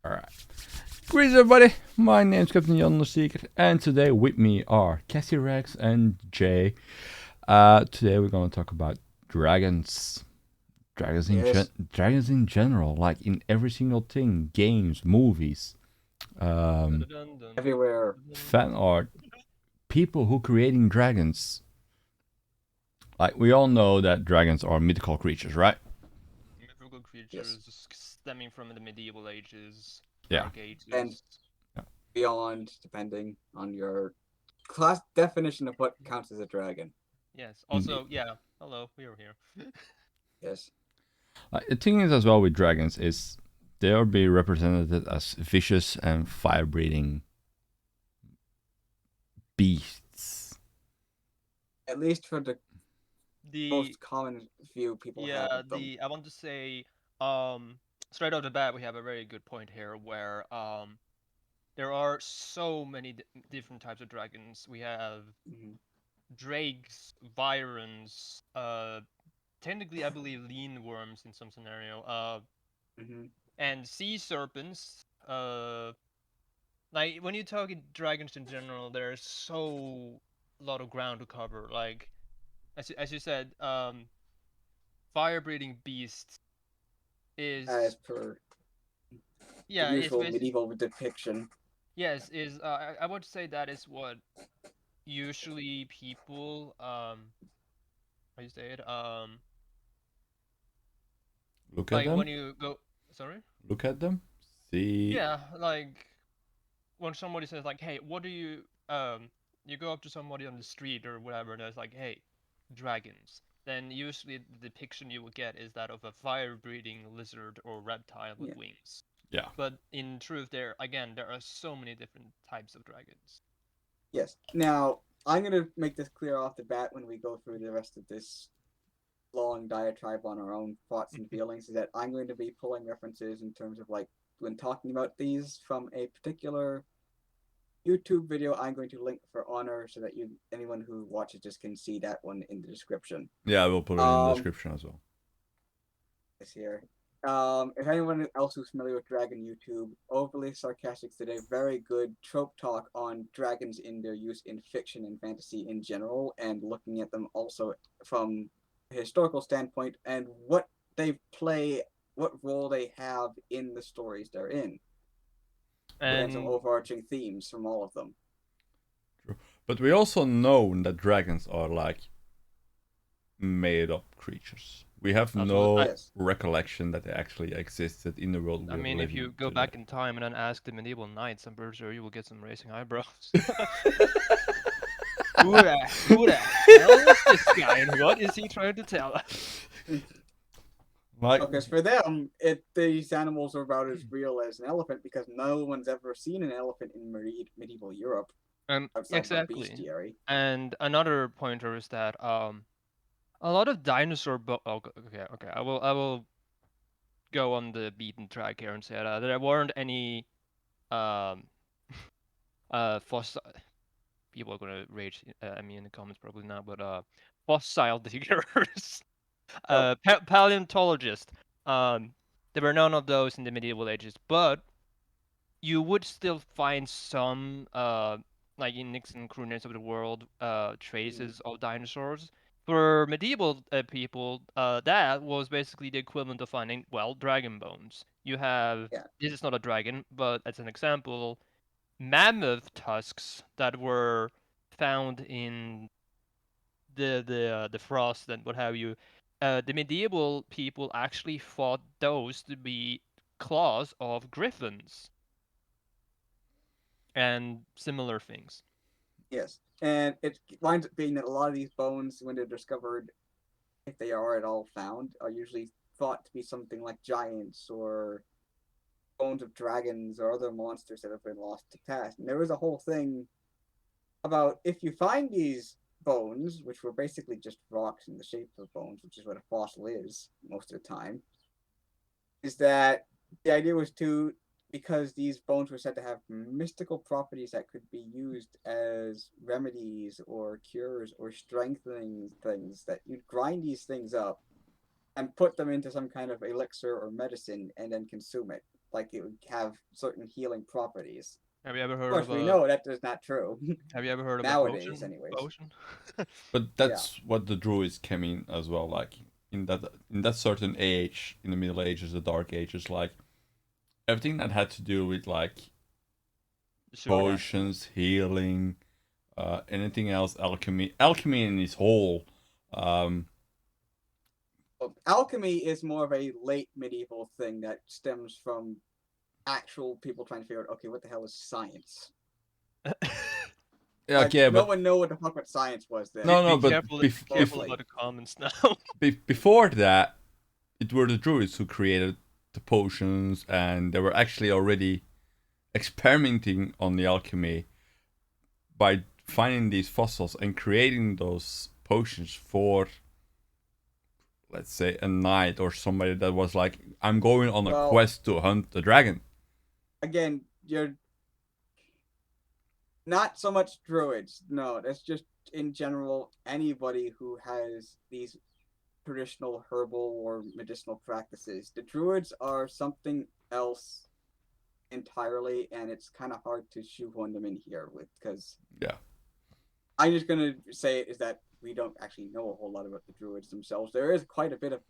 Alright. Greetings, everybody. My name's Captain Jan the Seeker, and today with me are Kassi, Rex, and Jay. Today we're going to talk about dragons. Yes. Dragons in general, like in every single thing, games, movies, um, Everywhere. fan art, people who creating dragons. Like we all know that dragons are mythical creatures, right? Mythical Yes. creatures stemming from the medieval ages, Yeah. dark And ages. Yeah. beyond, depending on your class definition of what counts as a dragon. Yes. Indeed. Also, yeah. Hello, we are here. Yes. Like, the thing is as well with dragons is they'll be represented as vicious and fire-breathing beasts. At least for the the most common view people have yeah of them. the I want to say um straight off the bat we have a very good point here where there are so many different types of dragons. We have Mhm. drakes, vyrons, technically I believe lean worms in some scenario, Mhm. and sea serpents. Like when you talk dragons in general, there's so lot of ground to cover. Like as you said, fire breathing beast As is per the yeah, it's usual basically medieval depiction. yes is I would say that is what usually people how you say it Look at like them. when you go sorry Look at them. See. yeah like when somebody says like hey what do you you go up to somebody on the street or whatever and it's like hey dragons, then usually the depiction you will get is that of a fire breathing lizard or reptile with Yeah. wings. Yeah. But in truth there are so many different types of dragons. Yes. Now, I'm going to make this clear off the bat when we go through the rest of this long diatribe on our own thoughts and feelings, is that I'm going to be pulling references in terms of like when talking about these from a particular YouTube video I'm going to link for honor so that anyone who watches this can see that one in the description. Yeah, I will put it in the Um, description as well. this here. If anyone else who's familiar with Dragon YouTube, overly sarcastic today, very good trope talk on dragons in their use in fiction and fantasy in general, and looking at them also from a historical standpoint and what they play, what role they have in the stories they're in, and some And overarching themes from all of them. True. But we also know that dragons are like made up creatures. We have also no Yes. recollection that they actually existed in the world I we're mean if you living go today. back in time and then ask the medieval knights, I'm pretty sure you will get some raising eyebrows. Who the hell is this guy and what is he trying to tell us? Like, Because for them, these animals are about as real as an elephant because no one's ever seen an elephant in medieval Europe outside of a Exactly. bestiary. And another pointer is that a lot of dinosaur oh, okay, I will go on the beaten track here and say that there weren't any um fossil people are gonna rage at me in the comments probably now, but fossil diggers, Oh, paleontologists. Um, there were none of those in the medieval ages, but you would still find some like in Nixon crooners of the world mm, traces of dinosaurs. For medieval people, that was basically the equivalent of finding well dragon bones. You have yeah, this is not a dragon, but as an example, mammoth tusks that were found in the frost and what have you. The medieval people actually thought those to be claws of griffins and similar things. yes. And it winds up being that a lot of these bones, when they're discovered, if they are at all found, are usually thought to be something like giants or bones of dragons or other monsters that have been lost to past. And there was a whole thing about if you find these bones, which were basically just rocks in the shape of bones, which is what a fossil is most of the time, is that the idea was to because these bones were said to have mystical properties that could be used as remedies or cures or strengthening things, that you'd grind these things up and put them into some kind of elixir or medicine and then consume it. like it would have certain healing properties. Have you ever Of heard course, of we a know that is not true Have you ever heard of a nowadays, potion? anyways. Potion? But Yeah. that's what the druids came in as well. Like in that certain age, in the Middle Ages, the Dark Ages, like everything that had to do with like Supernatural. potions, healing, anything else, alchemy in its whole. Um, Well, alchemy is more of a late medieval thing that stems from actual people trying to figure out, okay, what the hell is science? yeah, Like, yeah, no but one knew what the fuck what science was then. no, Be but careful, bef- be careful Mostly. about the comments now. before that, it were the druids who created the potions, and they were actually already experimenting on the alchemy by finding these fossils and creating those potions for, let's say, a knight or somebody that was like, I'm going on a Well, quest to hunt the dragon. again, you're not so much druids. No, that's just in general anybody who has these traditional herbal or medicinal practices. The druids are something else entirely, and it's kind of hard to shoehorn them in here with because Yeah. I'm just gonna say is that we don't actually know a whole lot about the druids themselves. There is quite a bit of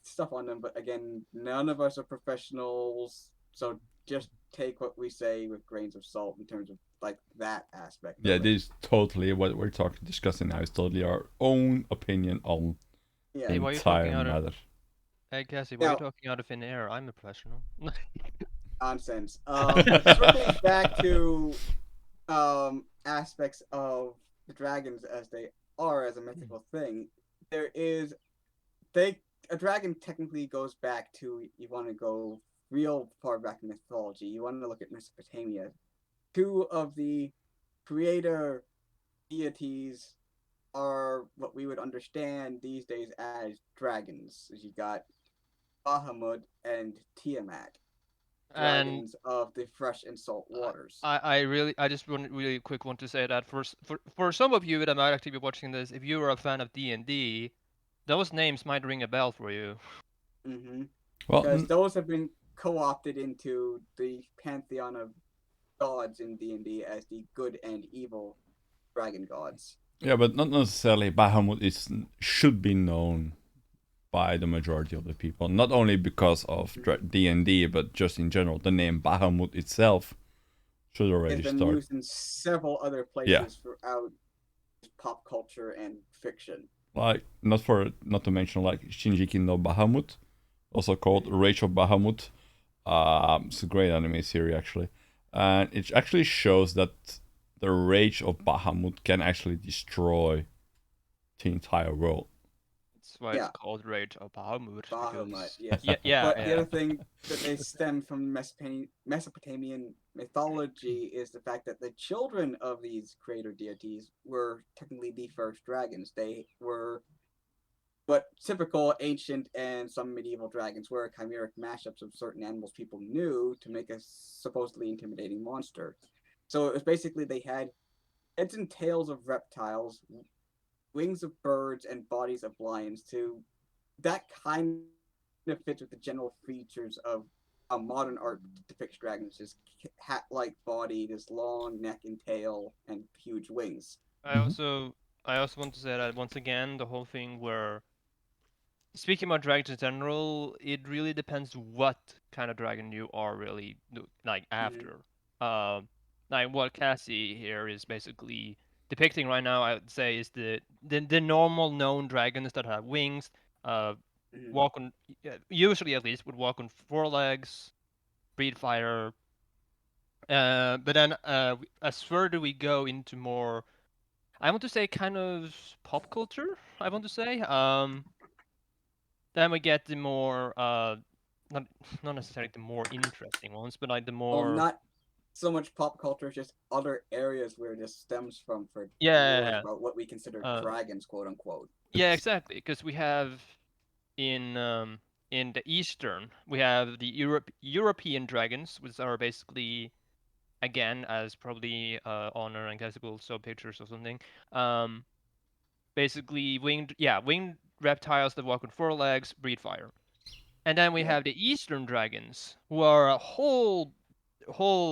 stuff on them, but again, none of us are professionals, so just take what we say with grains of salt in terms of like that aspect Yeah, of it. this is totally what we're discussing now is totally our own opinion on the Yeah. Hey, why are you talking entire out of? matter. Hey, Cassie, why are you Now, talking out of thin air? I'm a professional. nonsense. But circling back to aspects of the dragons as they are as a mythical thing, there is they a dragon technically goes back to you want to go real far back in mythology. You want to look at Mesopotamia. Two of the creator deities are what we would understand these days as dragons. You got Bahamut and Tiamat, And dragons of the fresh and salt waters. I just want really quick want to say that for some of you that might actually be watching this, if you are a fan of D&D, those names might ring a bell for you. Mm-hmm. Well, Because those have been co-opted into the pantheon of gods in D&D as the good and evil dragon gods. yeah, but not necessarily Bahamut should be known by the majority of the people. Not only because of D&D, but just in general, the name Bahamut itself should already It's been start. used in several other Yeah, places throughout pop culture and fiction. like not to mention like Shinjiki no Bahamut, also called Rage of Bahamut. It's a great anime series actually, and it actually shows that the rage of Bahamut can actually destroy the entire world. That's why it's Yeah, called Rage of Bahamut Bahamut, because yes. yeah, But the yeah. other thing that they stem from Mesopotamian mythology is the fact that the children of these creator deities were technically the first dragons. They were what typical ancient and some medieval dragons were chimeric mashups of certain animals people knew to make a supposedly intimidating monster. So it was basically they had heads and tails of reptiles, wings of birds, and bodies of lions. To that kind of fits with the general features of a modern art depicts dragons: this hat-like body, this long neck and tail, and huge wings. I Mm-hmm. also I also want to say that once again the whole thing where speaking about dragons in general, it really depends what kind of dragon you are really like Mm-hmm. after. Um, like what Cassie here is basically depicting right now, I would say, is the normal known dragons that have wings, uh, Mm-hmm. walk on usually at least would walk on four legs, breathe fire. But then as further we go into more, I want to say kind of pop culture. I want to say. Then we get the more not not necessarily the more interesting ones, but like the Well, more not so much pop culture, just other areas where this stems from for lore yeah about what we consider uh dragons, quote unquote. yeah It's exactly because we have in the eastern we have the European dragons, which are basically again as probably Honor and Cassie will show pictures or something. Um, basically winged reptiles that walk on four legs, breathe fire. And then we Yeah. have the Eastern dragons, who are a whole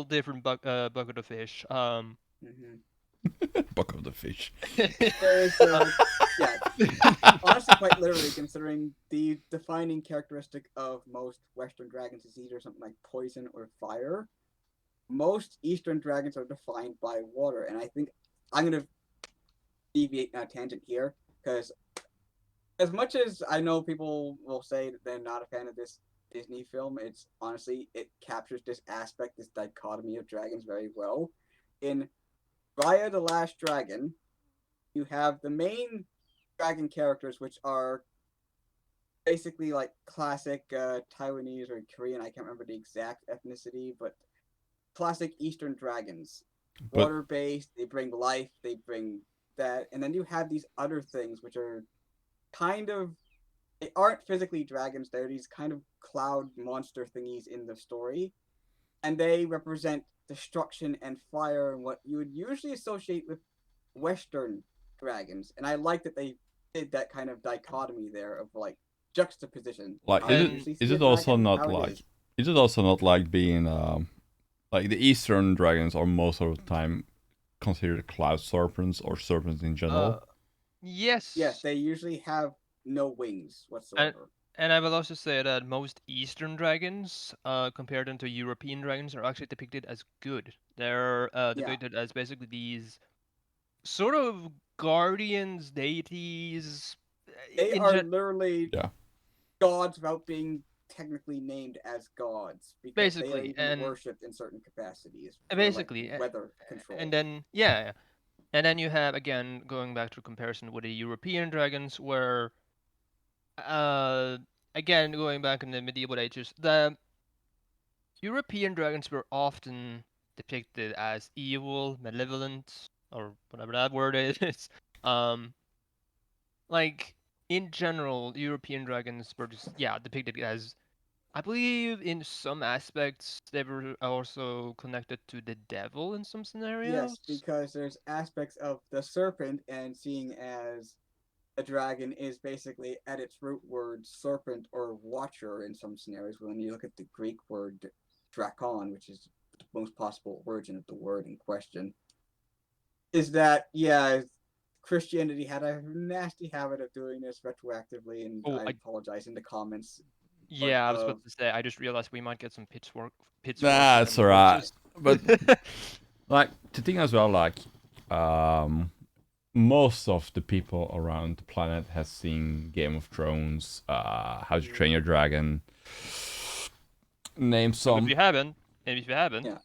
different bucket of fish. Hmm. Buck of the fish. There's uh, yeah, honestly, quite literally, considering the defining characteristic of most Western dragons is either something like poison or fire. Most Eastern dragons are defined by water, and I think I'm gonna deviate on a tangent here because as much as I know people will say that they're not a fan of this Disney film, it's honestly it captures this aspect, this dichotomy of dragons very well. In Raya the Last Dragon, you have the main dragon characters, which are basically like classic Taiwanese or Korean. I can't remember the exact ethnicity, but classic Eastern dragons, But water based. They bring life. They bring that, and then you have these other things which are kind of they aren't physically dragons. They're these kind of cloud monster thingies in the story, and they represent destruction and fire and what you would usually associate with Western dragons. And I like that they did that kind of dichotomy there of like juxtaposition. like, How you and usually is see a it also dragon, not how it like is. is it also not like being like the Eastern dragons are most of the time considered cloud serpents or serpents in uh, general? Yes, yes, they usually have no wings and whatsoever. and I will also say that most Eastern dragons, compared to European dragons, are actually depicted as good. They're Yeah, depicted as basically these sort of guardians, deities, they in are gen- literally Yeah. gods without being technically named as gods because they are basically, even worshipped in certain capacities for like basically, weather and control. then yeah, and then you have again going back to comparison with the European dragons, where uh again going back in the medieval ages, the European dragons were often depicted as evil, malevolent, or whatever that word is. Um, like in general, European dragons were just depicted as, I believe in some aspects they were also connected to the devil in some Yes, scenarios. because there's aspects of the serpent, and seeing as a dragon is basically at its root word serpent or watcher in some scenarios. When you look at the Greek word drakon, which is the most possible origin of the word in question, is that yeah, Christianity had a nasty habit of doing this retroactively, and Oh, I I apologize in the comments part yeah, I was about of to say. I just realized we might get some pitchforks That's alright. recommendations. But like to think as well, like most of the people around the planet has seen Game of Thrones, How to Train Your Dragon. Name And if some. you haven't, yeah.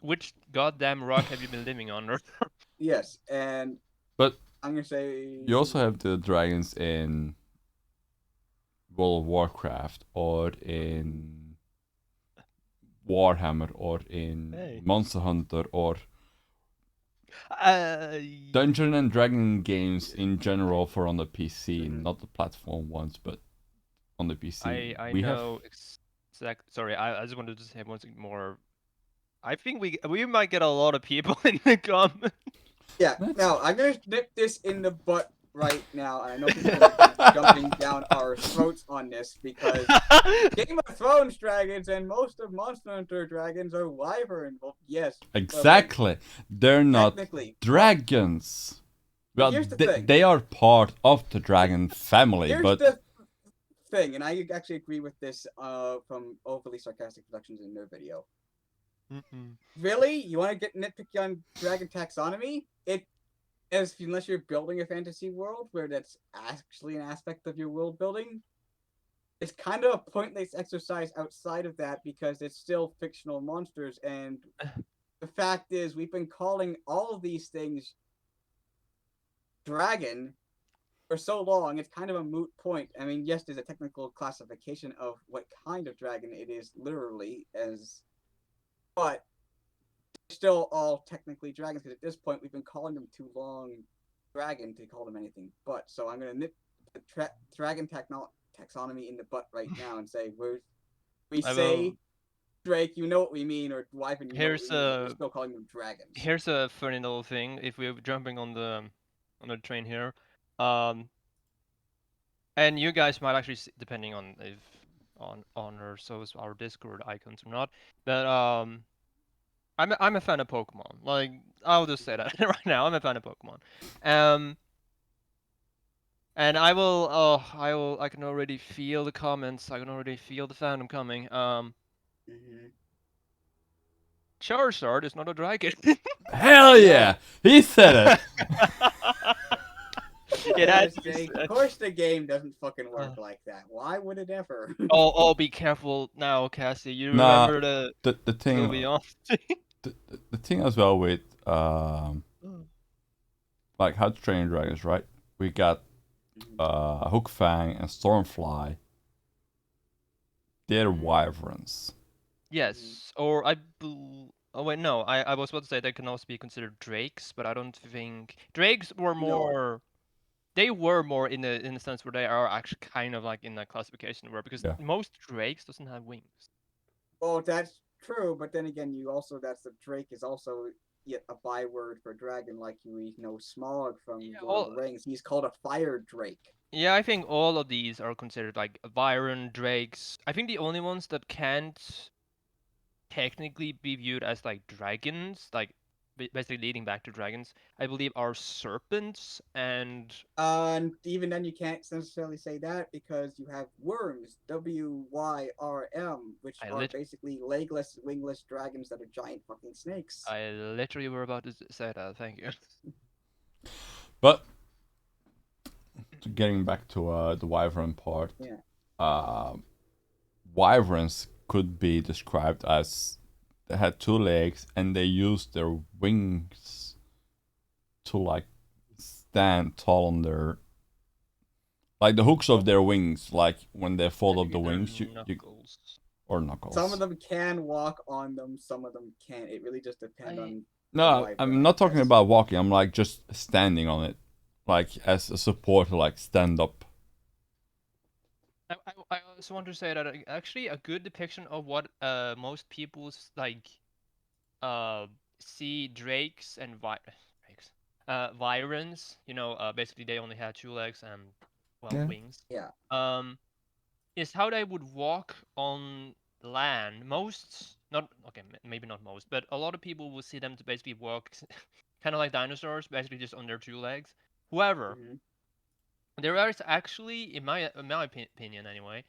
which goddamn rock have you been living on? Yes, and But I'm gonna say you also have the dragons in World of Warcraft or in Warhammer or in Hey. Monster Hunter or Uh, Dungeon and Dragon games in general for on the PC, mhm. not the platform ones, but on the PC. I We have know exact. Sorry, I just wanted to say one thing more. I think we might get a lot of people in the comments. Yeah, that's now I'm gonna nip this in the butt right now, and I know people are gonna be jumping down our throats on this because Game of Thrones dragons and most of Monster Hunter dragons are wyvern. Well, yes, but exactly. They're not technically, dragons. but Well, here's the thing. they are part of the dragon family, Here's but the thing, and I actually agree with this from Overly Sarcastic Productions in their video. Mm-mm. Really, you want to get nitpicky on dragon taxonomy? Unless you're building a fantasy world where that's actually an aspect of your world building, it's kind of a pointless exercise outside of that because it's still fictional monsters. And the fact is, we've been calling all of these things dragon for so long, it's kind of a moot point. I mean, yes, there's a technical classification of what kind of dragon it is, literally, but still all technically dragons because at this point we've been calling them too long dragon to call them anything but. So I'm going to nip the dragon taxonomy in the butt right now and say we I will. say Drake, you know what we mean, or Wyvern, you know what we Here's mean, but we're a still calling them dragons. here's a funny little thing. If we're jumping on the train here, um, And you guys might actually, depending on if on or so is our Discord icons or not, but I'm a fan of Pokemon. Like I'll just say that right now. I'm a fan of Pokemon. Um, and I can already feel the comments. I can already feel the fandom coming. Mhm. Charizard is not a dragon. Hell yeah! He said it! It had Because to be Jake, of said. course the game doesn't fucking Uh, work like that. Why would it ever? oh, be careful now, Cassie. You Nah, remember the the thing Sylveon? the thing as well with like How to Train Your Dragons, right? We got Hook Fang and Stormfly. They're wyverns. Yes, or oh wait, no. I was about to say they can also be considered drakes, but I don't think drakes were No. more. They were more in the sense where they are actually kind of like in the classification where because Yeah. most drakes doesn't have wings. Well, that's true, but then again, that's the Drake is also yet a byword for dragon, like you know Smog from Yeah, Lord of well, the Rings. He's called a fire drake. yeah, I think all of these are considered like Byron drakes. I think the only ones that can't technically be viewed as like dragons, like basically leading back to dragons, I believe are serpents and And even then, you can't necessarily say that because you have worms, WYRM, which I are lit basically legless, wingless dragons that are giant fucking snakes. I literally were about to say that. Thank you. But getting back to the wyvern part, Yeah. uh, wyverns could be described as they had two legs and they used their wings to like stand tall on their like the hooks of their wings, like when they fold up the Their wings, you knuckles. or knuckles. Some of them can walk on them, some of them can't. It really just depends on the No, wyvern, I'm I not talking guess. about walking. I'm like just standing on it, like as a support to like stand up. I also want to say that actually a good depiction of what most people's like uh see drakes and drakes Vyrons, basically they only had two legs and well Yeah. wings. Yeah. Um is how they would walk on land. Most, not okay, maybe not most, but a lot of people will see them to basically walk kind of like dinosaurs, basically just on their two legs. However, Mm-hmm. there is actually, in my opinion anyway,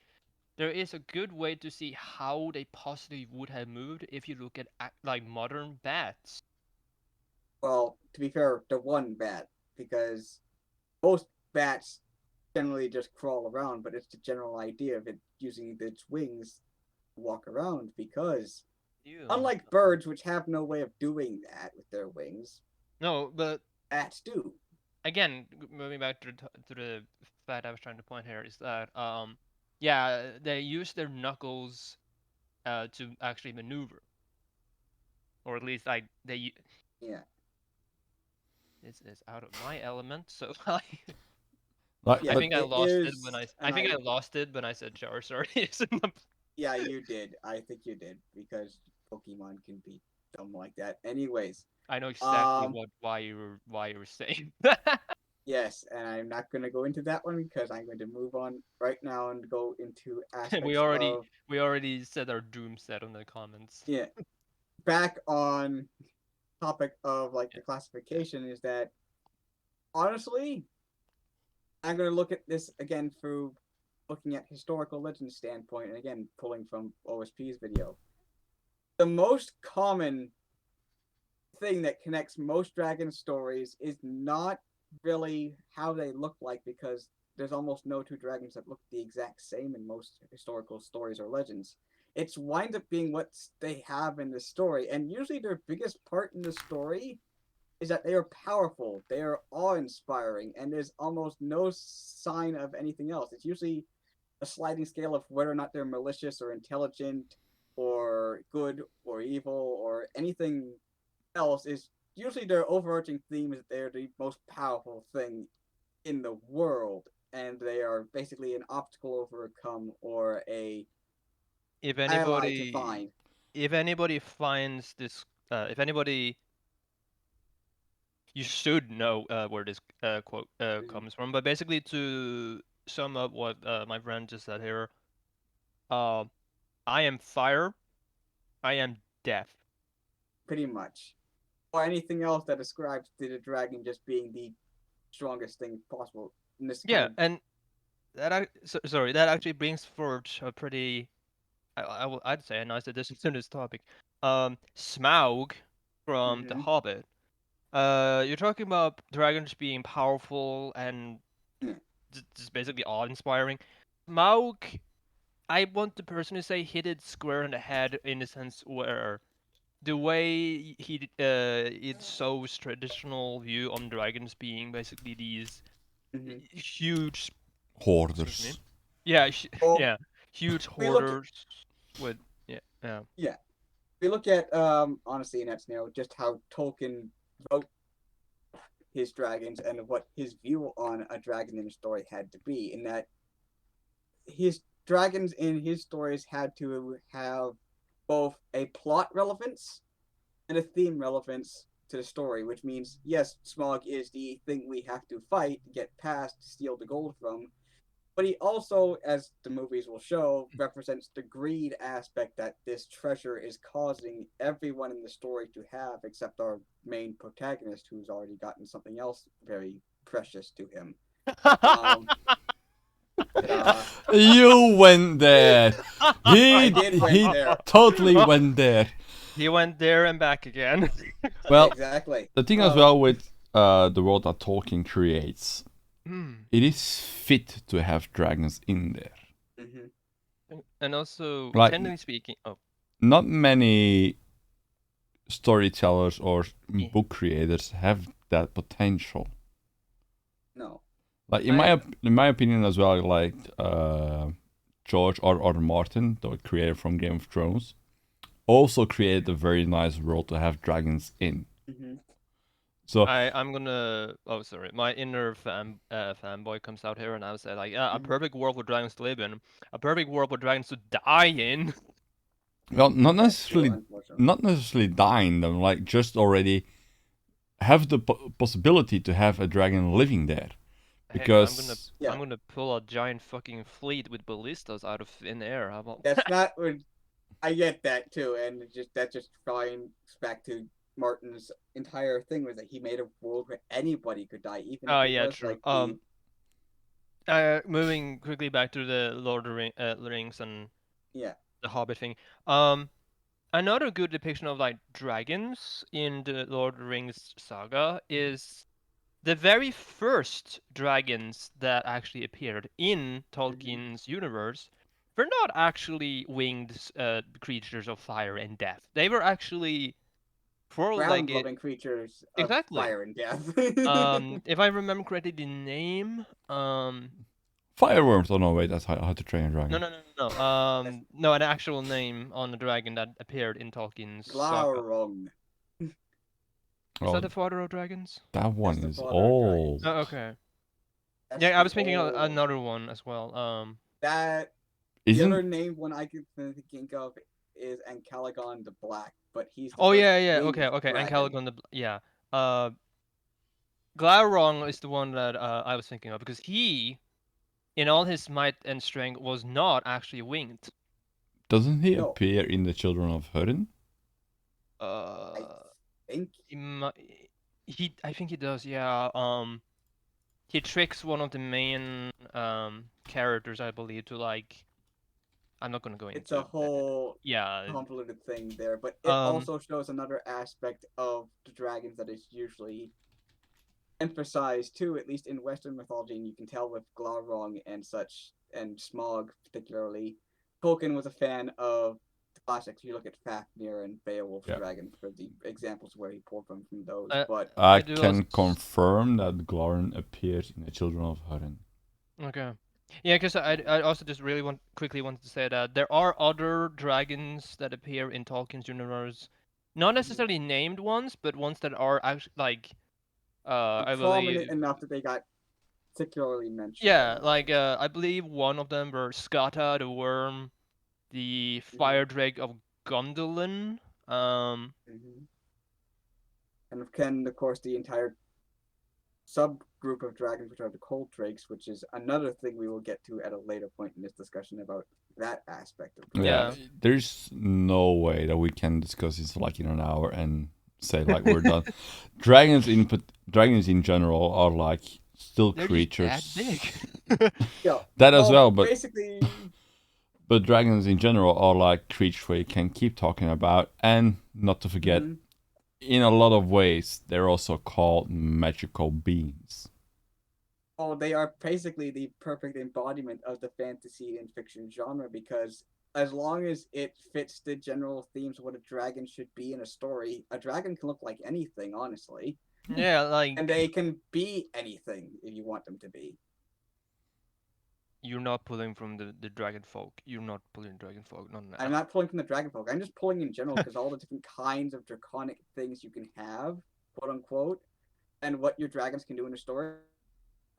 there is a good way to see how they possibly would have moved if you look at like modern bats. Well, to be fair, the one bat, because most bats generally just crawl around, but it's the general idea of it using its wings to walk around because Ew. unlike birds, which have no way of doing that with their wings, No, but bats do. again, moving back to the fact I was trying to point here is that yeah, they use their knuckles to actually maneuver, or at least like they. Yeah. It's out of my element, so I Like, Yeah, I but think I it lost it when is I an think I I lost it when I said Charizard. yeah, you did. I think you did because Pokemon can be dumb like that. Anyways, I know exactly um, why you were saying that. yes, and I'm not going to go into that one because I'm going to move on right now and go into we aspects already of we already said our doom set on the comments. yeah. Back on topic of like Yeah, the yeah. classification is that honestly, I'm going to look at this again through looking at historical legend standpoint and again pulling from OSP's video. The most common thing that connects most dragon stories is not really how they look like because there's almost no two dragons that look the exact same in most historical stories or legends. It's wind up being what they have in the story, and usually their biggest part in the story is that they are powerful, they are awe-inspiring, and there's almost no sign of anything else. It's usually a sliding scale of whether or not they're malicious or intelligent or good or evil or anything else is usually their overarching theme is that they're the most powerful thing in the world and they are basically an obstacle overcome or a If ally to anybody find. if anybody finds this if anybody you should know where this quote Mm-hmm. comes from, but basically to sum up what my friend just said here, I am fire. I am death. Pretty much. Or anything else that describes the dragon just being the strongest thing possible in this kind Yeah, of. and sorry, that actually brings forward a pretty, I'd say a nice addition to this topic. Smaug from The Mhm. Hobbit. You're talking about dragons being powerful and Yeah. just basically awe-inspiring. Smaug, I want to personally say hit it square in the head in the sense where the way it shows traditional view on dragons being basically these Mhm. huge, excuse me, Hoarders. yeah, Well, yeah, huge we look at hoarders with yeah. yeah. We look at honestly in that scenario just how Tolkien wrote his dragons and what his view on a dragon in a story had to be. In that his dragons in his stories had to have both a plot relevance and a theme relevance to the story, which means yes, Smog is the thing we have to fight to get past to steal the gold from, but he also, as the movies will show, represents the greed aspect that this treasure is causing everyone in the story to have, except our main protagonist, who's already gotten something else very precious to him. Um, You went there. I He did went he there. totally went there. He went there and back again. Well, Exactly. the thing as well with the world that Tolkien creates, Hmm. it is fit to have dragons in there. Mhm. And also, Like technically speaking, not many storytellers or yeah. book creators have that potential. No. Like in my opinion as well, like George R. Martin, the creator from Game of Thrones, also created a very nice world to have dragons in. Mhm. So I'm gonna. Oh, sorry. My inner fanboy comes out here, and I would say like, yeah, a Mhm. perfect world for dragons to live in, a perfect world for dragons to die in. well, not That too, necessarily unfortunately. not necessarily dying them, like just already have the possibility to have a dragon living there, Hey, because I'm Yeah, gonna pull a giant fucking fleet with ballistas out of thin air. How about that's not what I get that too, and that just fine back to Martin's entire thing was that he made a world where anybody could die, even Oh if it yeah, was true. like the Moving quickly back to the Lord of the Rings and yeah. the Hobbit thing. Another good depiction of like dragons in the Lord of the Rings saga is the very first dragons that actually appeared in Mhm. Tolkien's universe were not actually winged creatures of fire and death. They were actually Ground four-legged. loving creatures of Exactly. fire and death. If I remember correctly, the name. fireworms. Oh no, wait, that's how to train a No, dragon. no, no, no, no. That's No, an actual name on the dragon that appeared in Tolkien's saga. Glaurung. Is that Oh, the father of dragons? that That's one the is father of dragons. old. Oh, okay. That's Yeah, I the was thinking of old another one as well. that the other Isn't named one I could think of is Ancalagon the Black, but he's the Oh first yeah, yeah. Okay, winged okay. And dragon. Caligon yeah. Uh, Glaurung is the one that I was thinking of because he, in all his might and strength, was not actually winged. doesn't he No, appear in the Children of Húrin? I Uh, think he, I think he does. Yeah. He tricks one of the main characters, I believe, to like. I'm not gonna go it's into. a whole Yeah. convoluted thing there, but it Um. also shows another aspect of the dragons that is usually emphasized too, at least in Western mythology, and you can tell with Glaurung and such, and Smog particularly. Tolkien was a fan of the classics. You look at Fafnir and Beowulf's Yeah. dragon for the examples where he pulled from those, I but I I do also. can confirm that Glorin appears in the Children of Húrin. Okay. Yeah, because I also just really quickly wanted to say that there are other dragons that appear in Tolkien's universe, not necessarily named ones, but ones that are actually like I prominent believe enough that they got particularly mentioned yeah, enough. like I believe one of them were Skata the worm, the Mm-hmm. fire drake of Gondolin. Mm-hmm. And of course, the entire subgroup of dragons, which are the cold drakes, which is another thing we will get to at a later point in this discussion about that aspect of dragons. Yeah. There's no way that we can discuss this like in an hour and say like we're done. Dragons in general are like still They're creatures. just that big. Yeah, That as well, but basically, but dragons in general are like creatures where you can keep talking about, and not to forget, mhm. in a lot of ways, they're also called magical beings. Oh, they are basically the perfect embodiment of the fantasy and fiction genre because as long as it fits the general themes of what a dragon should be in a story, a dragon can look like anything, honestly. Yeah, like And they can be anything if you want them to be. you're not pulling from the dragon folk. You're not pulling dragon folk. No, no. I'm not pulling from the dragon folk. I'm just pulling in general because all the different kinds of draconic things you can have, quote unquote, and what your dragons can do in a story.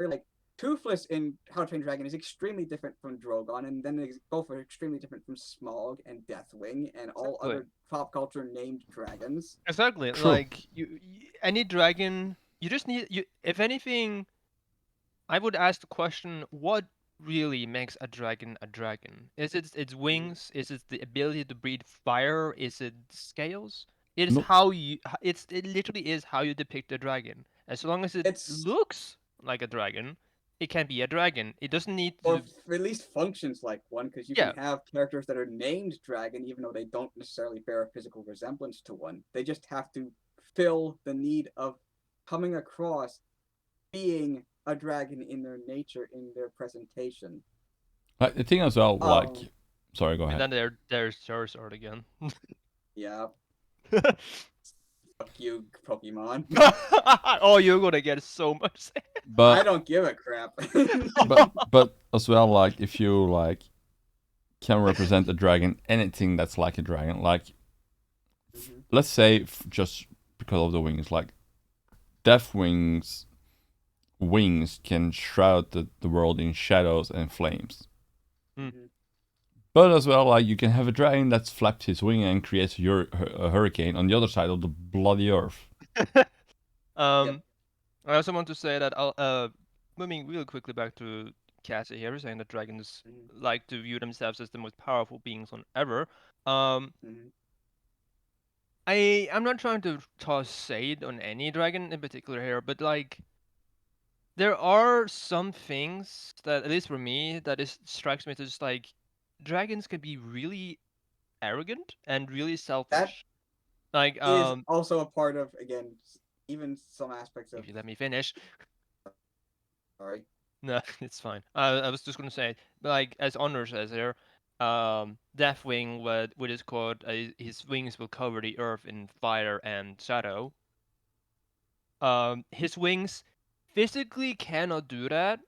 Like Toothless in How to Train Your Dragon is extremely different from Drogon, and then both are extremely different from Smaug and Deathwing and all Exactly. other pop culture named dragons. Exactly. True. Like any dragon, you just need you. If anything, I would ask the question: what really makes a dragon a dragon? Is it its wings? Is it the ability to breathe fire? Is it scales? It is Nope. how you. It literally is how you depict a dragon. As long as it It's looks like a dragon, it can be a dragon. It doesn't need or to. at least functions like one because you can Yeah. have characters that are named dragon even though they don't necessarily bear a physical resemblance to one. They just have to fill the need of coming across being a dragon in their nature, in their presentation. The thing as well, like, Um, sorry, go And ahead. then there's Charizard again. yeah, fuck you, Pokemon. Oh, you're gonna get so much. I But don't give a crap. but as well, like if you like can represent a dragon, anything that's like a dragon, like Mhm. let's say just because of the wings, like Deathwing's wings can shroud the world in shadows and flames. Mhm. But as well, like you can have a dragon that's flapped his wing and creates a hurricane on the other side of the bloody earth. um, I also want to say that moving real quickly back to Cassie here, saying that dragons Mhm. like to view themselves as the most powerful beings on ever. Um, Mhm. I'm not trying to toss shade on any dragon in particular here, but like there are some things that, at least for me, that is strikes me as just like dragons can be really arrogant and really That selfish. Like is also a part of, again, even some aspects of. if you let me finish. Sorry. No, it's fine. I was just gonna say, like as Honor says here, Deathwing with his quote, his wings will cover the earth in fire and shadow. His wings physically cannot do that,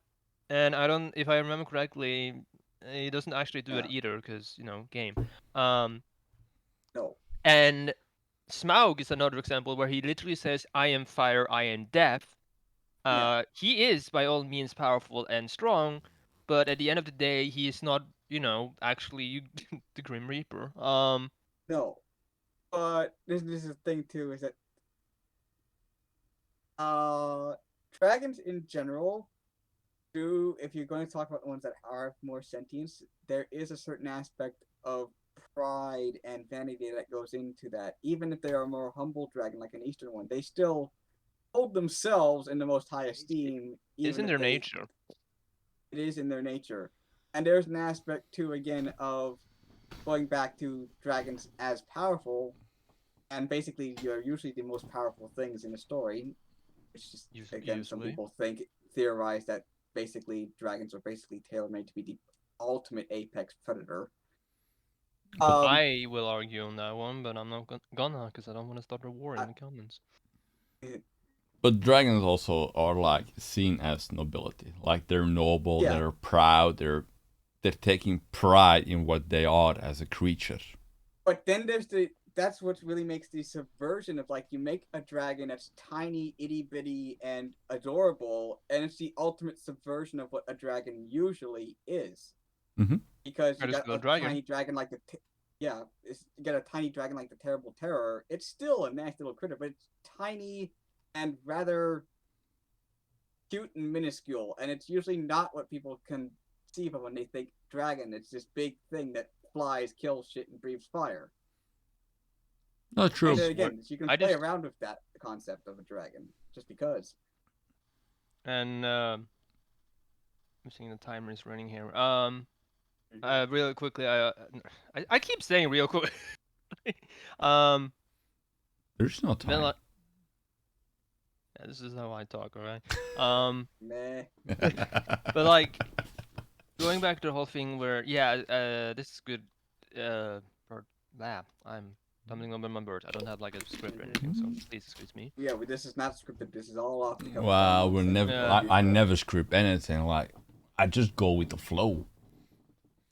and I don't, if I remember correctly, he doesn't actually do it Yeah. either, because game. Um, No. and Smaug is another example where he literally says, "I am fire, I am death." Yeah. He is by all means powerful and strong, but at the end of the day, he is not, actually the Grim Reaper. No. But this is the thing too, is that uh dragons in general do, if you're going to talk about the ones that are more sentience, there is a certain aspect of pride and vanity that goes into that. Even if they are a more humble dragon like an eastern one, they still hold themselves in the most high esteem, It's even in if their they nature. it is in their nature. And there's an aspect too, again, of going back to dragons as powerful, and basically you're usually the most powerful things in a story. It's just, again, some Usually. people theorize that basically dragons are basically tailor made to be the ultimate apex predator. But I will argue on that one, but I'm not gonna, because I don't want to start a war in I, the comments. but dragons also are like seen as nobility. Like they're noble, yeah, they're proud, they're taking pride in what they are as a creature. but then that's what really makes the subversion of, like, you make a dragon that's tiny, itty bitty, and adorable, and it's the ultimate subversion of what a dragon usually is. Mm-hmm. Because you That is got still a a dragon. tiny dragon like you get a tiny dragon like the Terrible Terror. It's still a nice little critter, but it's tiny and rather cute and minuscule, and it's usually not what people conceive of when they think dragon. It's this big thing that flies, kills shit, and breathes fire. Not true. And again, you can I play just- around with that concept of a dragon just because. And I'm seeing the timer is running here. Mhm. Really quickly, I keep saying real quick. um, There's no then, time. yeah, this is how I talk, alright. Meh. But like going back to the whole thing where this is good. For I'm stumbling over my words. I don't have like a script or anything, so please excuse me. Yeah, but this is not scripted. This is all off the cuff. Well, we're never. Yeah. I never script anything. Like, I just go with the flow.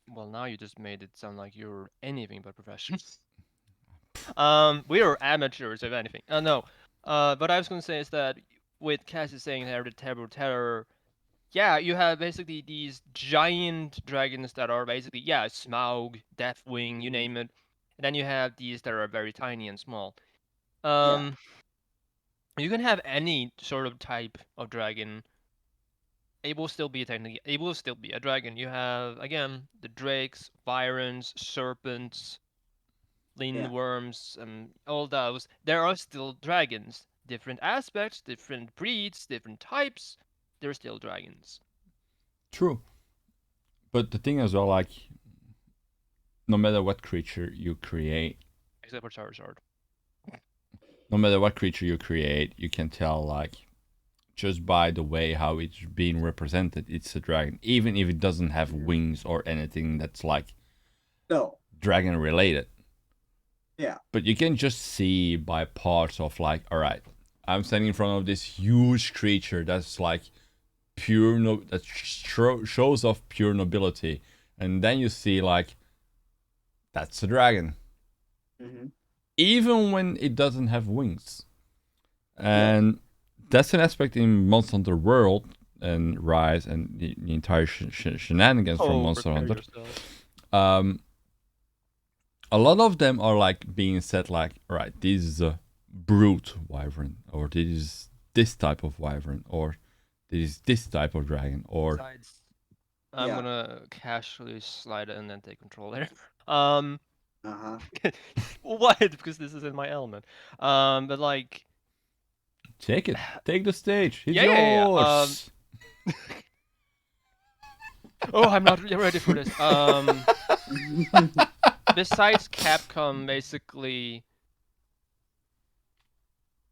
Well, now you just made it sound like you're anything but professional. We are amateurs, if anything. No. But I was gonna say is that with Cassie saying there the terrible terror, yeah, you have basically these giant dragons that are basically Smaug, Deathwing, you name it. And then you have these that are very tiny and small. You can have any sort of type of dragon. It will still be a dragon. You have again the drakes, byrons, serpents, lindworms, and all those. There are still dragons. Different aspects, different breeds, different types. They're still dragons. True. But the thing as well, like, no matter what creature you create, Except for Charizard. you can tell, like, just by the way how it's being represented, it's a dragon. Even if it doesn't have wings or anything that's, like, No. dragon related. Yeah. But you can just see by parts of, like, alright, I'm standing in front of this huge creature that's, like, pure, that shows off pure nobility. And then you see, like, that's a dragon. Mm-hmm. Even when it doesn't have wings. And that's an aspect in Monster Hunter World and Rise and the entire shenanigans from Monster Hunter. A lot of them are like being said like, alright, this is a brute wyvern, or this is this type of wyvern, or this is this type of dragon, or Besides, I'm Yeah. gonna casually slide it and then take control there. Uh-huh. What? Because this is in my element. But like, take it, take the stage, it's Yeah. yours. Oh, I'm not ready for this. Besides Capcom, basically,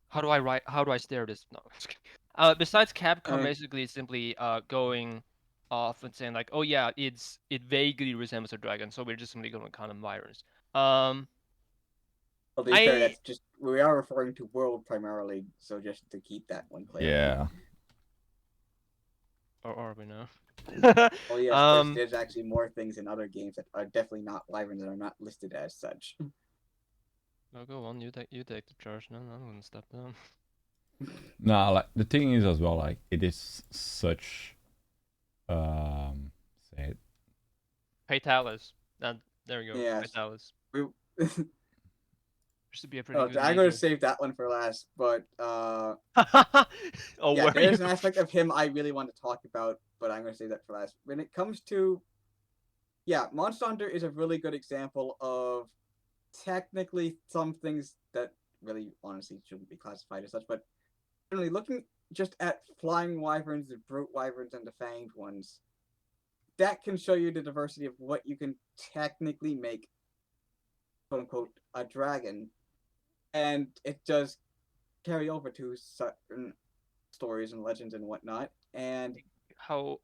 how do I steer this? No. Besides Capcom, basically simply going off and saying like, oh yeah, it vaguely resembles a dragon, so we're just simply going to count them virus. Well, to be fair, that's just we are referring to world primarily, so just to keep that one clear. Yeah. Or are we now? Well, yes, there's actually more things in other games that are definitely not wyverns and are not listed as such. No, go on. You take the charge. No, I'm gonna step down. Nah, like the thing is as well, like it is such, say it. Fatalis. There we go. Yes. Fatalis. Used to be a pretty good. I'm going to save that one for last, but Oh, yeah, where there's you? an aspect of him I really want to talk about, but I'm going to save that for last. When it comes to, Monster Hunter is a really good example of technically some things that really honestly shouldn't be classified as such, but generally looking just at flying wyverns, the brute wyverns, and the fanged ones, that can show you the diversity of what you can technically make, quote unquote, a dragon. And it does carry over to certain stories and legends and whatnot. And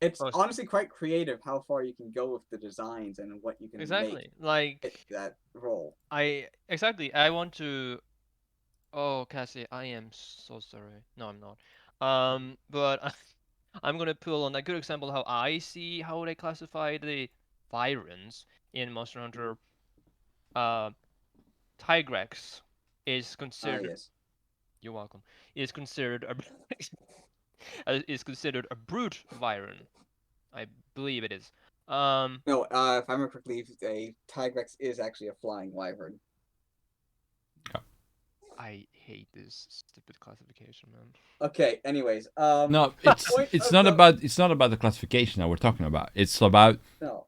it's honestly quite creative how far you can go with the designs and what you can make like that role. I want to. Oh, Cassie, I am so sorry. No, I'm not. But I'm gonna pull on a good example how I see how they classify the Vyrons in Monster Hunter. Tigrex is considered. Yes. You're welcome. Is considered a brute Vyron. I believe it is. No, if I remember correctly, a Tigrex is actually a flying wyvern. I hate this stupid classification, man. Okay. Anyways, No, the it's point it's of not the- about it's not about the classification that we're talking about. It's about no.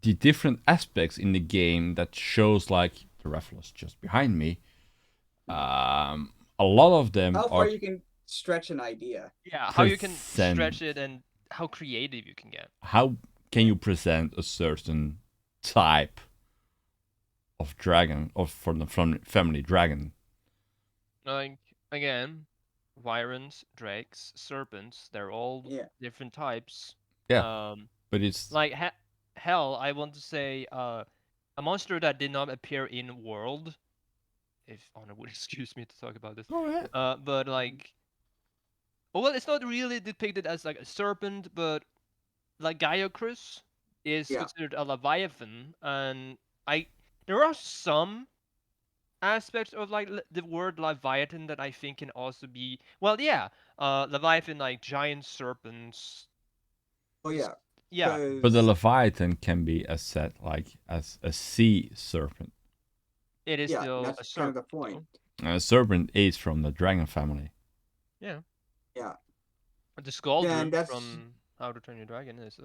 the different aspects in the game that shows, like the raffles just behind me. A lot of them How far are you can stretch an idea. Yeah, how you can present. stretch it and how creative you can get. How can you present a certain type of dragon, or from the family dragon? Like, again, Wyrens, Drakes, Serpents, they're all Yeah. different types. Yeah. But it's Like, hell, I want to say, a monster that did not appear in World, if Honor would excuse me to talk about this. go ahead. But like, well, it's not really depicted as like a serpent, but like Gaiacrus is Yeah. considered a leviathan, and there are some aspects of like the word leviathan that I think can also be, well, yeah, leviathan, like giant serpents. Oh yeah. Yeah, But the 'Cause- leviathan can be set like as a sea serpent. it is yeah, still that's a kind of serpent. the point. And a serpent is from the dragon family. Yeah. Yeah. The skull Then druid that's from How to Train Your Dragon is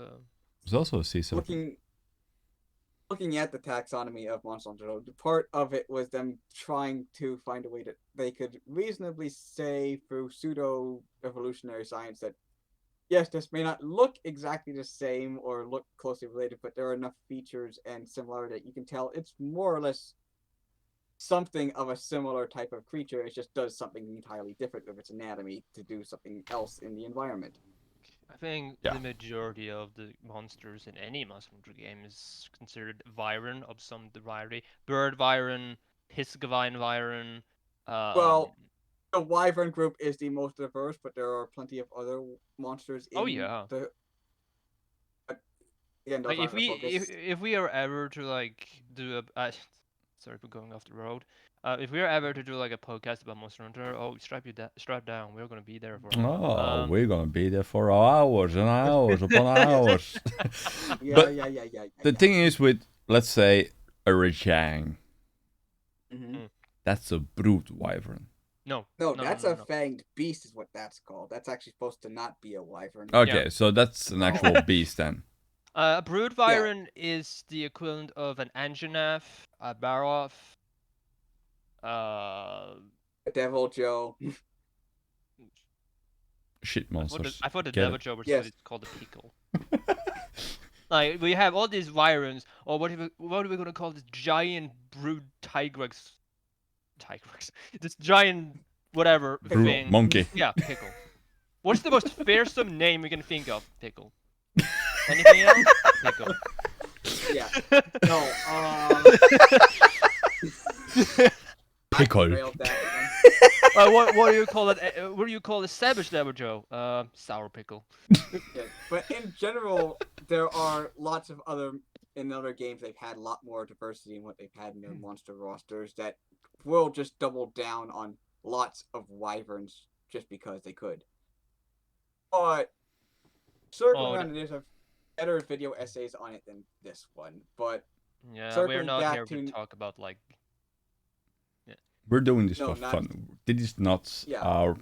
It's also a sea serpent. looking at the taxonomy of Monster Hunter, the part of it was them trying to find a way that they could reasonably say through pseudo evolutionary science that yes, this may not look exactly the same or look closely related, but there are enough features and similarity that you can tell it's more or less something of a similar type of creature. It just does something entirely different with its anatomy to do something else in the environment. I think Yeah. the majority of the monsters in any Monster Hunter game is considered Vyron of some variety. Bird Vyron, Hisgavine Vyron. Well, the Wyvern group is the most diverse, but there are plenty of other monsters in Oh yeah. the. But again, those Like aren't the focus. if we are ever to like do a sorry for going off the road. If we are ever to do like a podcast about Monster Hunter, oh strap down. We're gonna be there for a while. Oh, we're gonna be there for hours and hours upon hours. Yeah, But yeah. the thing is, with, let's say, a Rajang, Mm-hmm. that's a brute wyvern. No, No, that's no, a no. fanged beast, is what that's called. That's actually supposed to not be a wyvern. Okay, so that's an actual beast then. A Brood Vyron is the equivalent of an Anjanath, a Baroth, The Devil Joe. Shit monsters. I thought the Get Devil it? Joe was Yes. called a pickle. Like, we have all these Vyrons, or what are we gonna call this giant brood Tigrex? This giant whatever Brute thing. monkey. Yeah, pickle. What's the most fearsome name you can think of? Pickle. Anything else? Pickle. Yeah. No. Pickle. Railed that again. What do you call it? What do you call a savage Devil Joe? Sour pickle. Yeah. But in general, there are lots of in other games they've had a lot more diversity in what they've had in their monster rosters that will just double down on lots of wyverns just because they could. But circling around, there's a better video essays on it than this one. But Yeah, we're circling not back here to to- talk about like. We're doing this No, for not- fun. This is not Yeah. our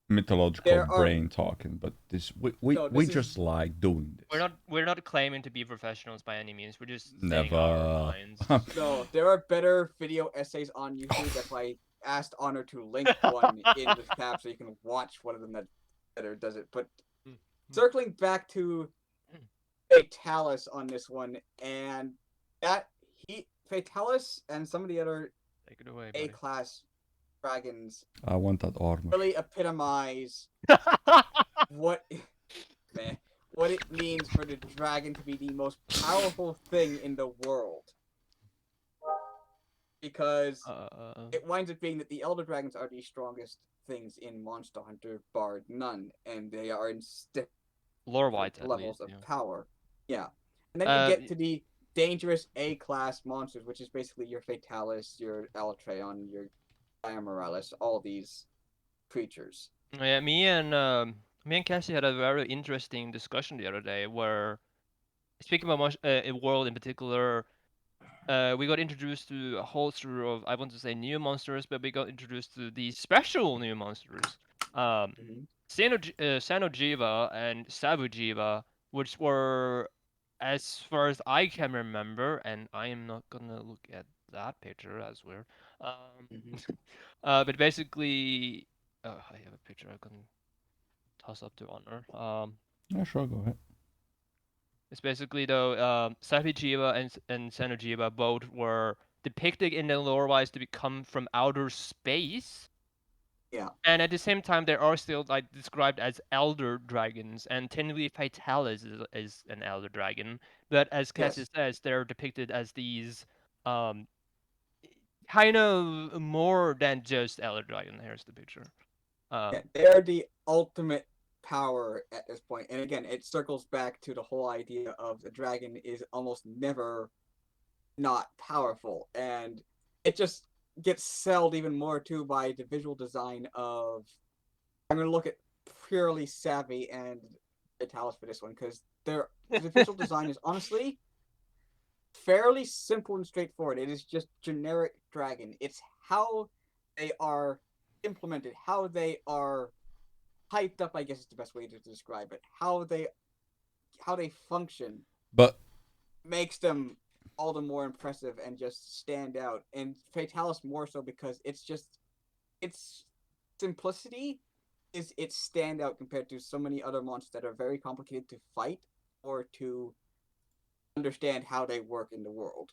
mythological There are- brain talking, but we No, we this is- just like doing this. We're not claiming to be professionals by any means. We're just saying Never. our minds. No, there are better video essays on YouTube. That's why I asked Honor to link one in the tab so you can watch one of them that better does it. But circling back to Fatalis on this one, and that Fatalis and some of the other Take it away, buddy. A-class dragons I want that armor. really epitomize what it means for the dragon to be the most powerful thing in the world. Because it winds up being that the Elder Dragons are the strongest things in Monster Hunter, bar none, and they are in stiff Lore-wise, at levels least. of Yeah. power. Yeah. And then you get to the dangerous A-class monsters, which is basically your Fatalis, your Alatreon, your Diamorales, all these creatures. Yeah, me and Cassie had a very interesting discussion the other day where, speaking about a world in particular, we got introduced to a whole slew of, I want to say new monsters, but we got introduced to the special new monsters. Mhm. Sanojiva and Sabujiva, which were, as far as I can remember, and I am not gonna look at that picture as weird. Um, Mhm. but basically, I have a picture I can toss up to honor. Yeah, sure, go ahead. It's basically though, Sabujiva and Sanojiva both were depicted in the lore-wise to become from outer space. Yeah. And at the same time, they are still like described as elder dragons, and technically Fatalis is an elder dragon. But as Cassie Yes. says, they're depicted as these um, kind of more than just elder dragon. Here's the picture. Yeah, they are the ultimate power at this point. And again, it circles back to the whole idea of the dragon is almost never not powerful. And it just gets sold even more too by the visual design of. I'm going to look at purely Savvy and Italis for this one because the visual design is honestly fairly simple and straightforward. It is just generic dragon. It's how they are implemented, how they are hyped up, I guess is the best way to describe it. How they function But makes them all the more impressive and just stand out. And Fatalis more so because its simplicity is its standout compared to so many other monsters that are very complicated to fight or to understand how they work in the world.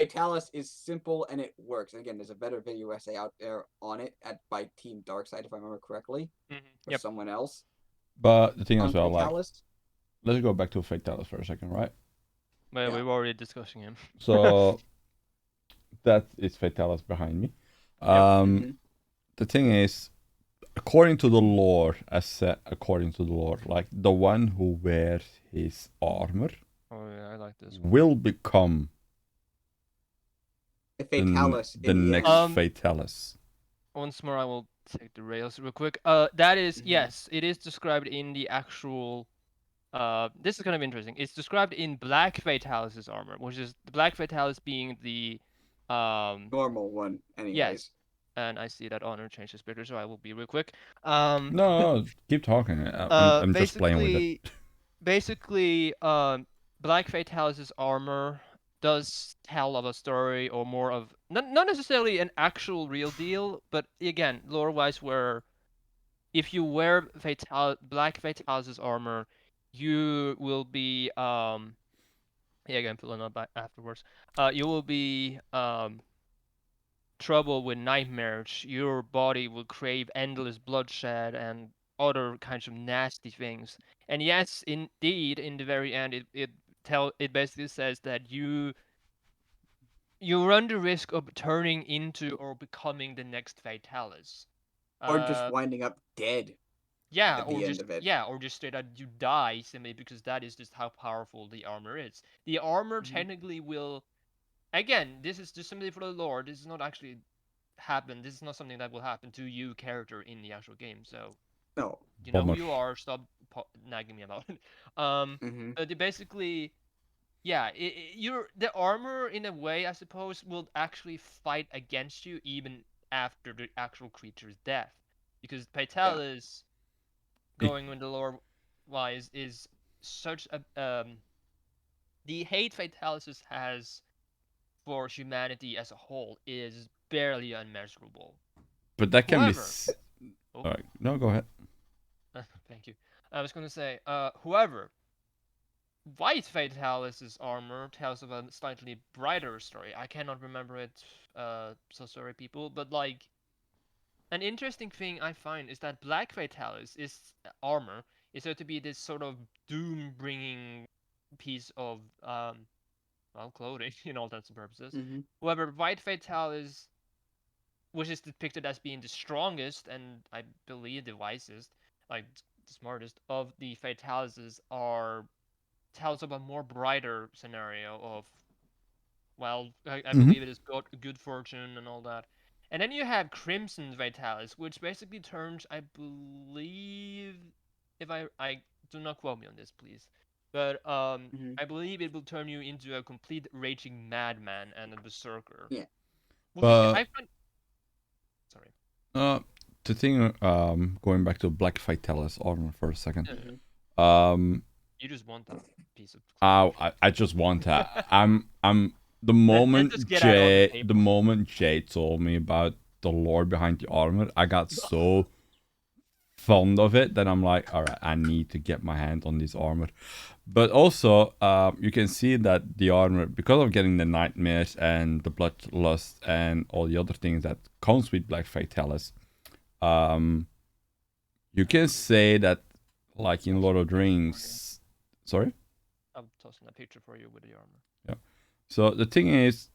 Fatalis is simple and it works. And again, there's a better video essay out there on it by Team Darkside, if I remember correctly, or Yep. someone else the thing as on well, like, Fatalis. let's go back to Fatalis for a second, right? Well, Yeah. we were already discussing him. So that is Fatalis behind me. Yep. Mhm. The thing is, according to the lore, according to the lore, like the one who wears his armor Oh yeah, I like this one. will become The Fatalis the in the next end. Fatalis. Once more, I will take the rails real quick. That is, Mhm. yes, it is described in the actual. This is kind of interesting. It's described in Black Fatalis' armor, which is the Black Fatalis being the, Normal one, yes, anyways. and I see that honor changed his picture, so I will be real quick. No, keep talking. I'm just playing with it. Basically, Black Fatalis' armor does tell of a story or more of not necessarily an actual real deal, but again, lore-wise, where if you wear Black Fatalis' armor, you will be yeah, again, pulling up afterwards. You will be trouble with nightmares. Your body will crave endless bloodshed and other kinds of nasty things. And yes, indeed, in the very end, it basically says that you run the risk of turning into or becoming the next Fatalis. Or just Uh, winding up dead yeah, at the end of it. or just straight out you die simply because that is just how powerful the armor is. The armor Mhm. technically will, again, this is just simply for the lore. This is not actually happen. This is not something that will happen to you character in the actual game. So No. you know who Bummer. you are. Stop nagging me about it. Mm-hmm. But basically, yeah, your the armor in a way, I suppose, will actually fight against you even after the actual creature's death, because Yeah. Patalis, It, going with the lore wise, is such a the hate Fatalis has for humanity as a whole is barely unmeasurable. but that can be. However, oh, All right, no, go ahead. thank you. I was going to say, however, White Fatalis' armor tells of a slightly brighter story. I cannot remember it, so sorry, people. But like, an interesting thing I find is that Black Fatalis is armor is said to be this sort of doom-bringing piece of well, clothing in all intents and purposes. Mm-hmm. However, White Fatalis, which is depicted as being the strongest and I believe the wisest, like the smartest of the Fatalises, are tells of a more brighter scenario of, well, I Mm-hmm. believe it is good fortune and all that. And then you have Crimson Vitalis, which basically turns, I believe, if I do not quote me on this, please. But Mhm. I believe it will turn you into a complete raging madman and a berserker. Yeah. Which is But I find sorry. uh, the thing, going back to Black Vitalis armor for a second. Yeah, yeah. Mhm. Um, You just want that piece of I just want that. I'm let's just get that on the The table. moment Jay told me about the lore behind the armor, I got so fond of it that I'm like, all right, I need to get my hand on this armor. But also, you can see that the armor, because of getting the nightmares and the bloodlust and all the other things that comes with Black Fatalis, um, you can say that, like in Lord of the Rings. Sorry. I'm tossing a picture for you with the armor. Yeah. So the thing is,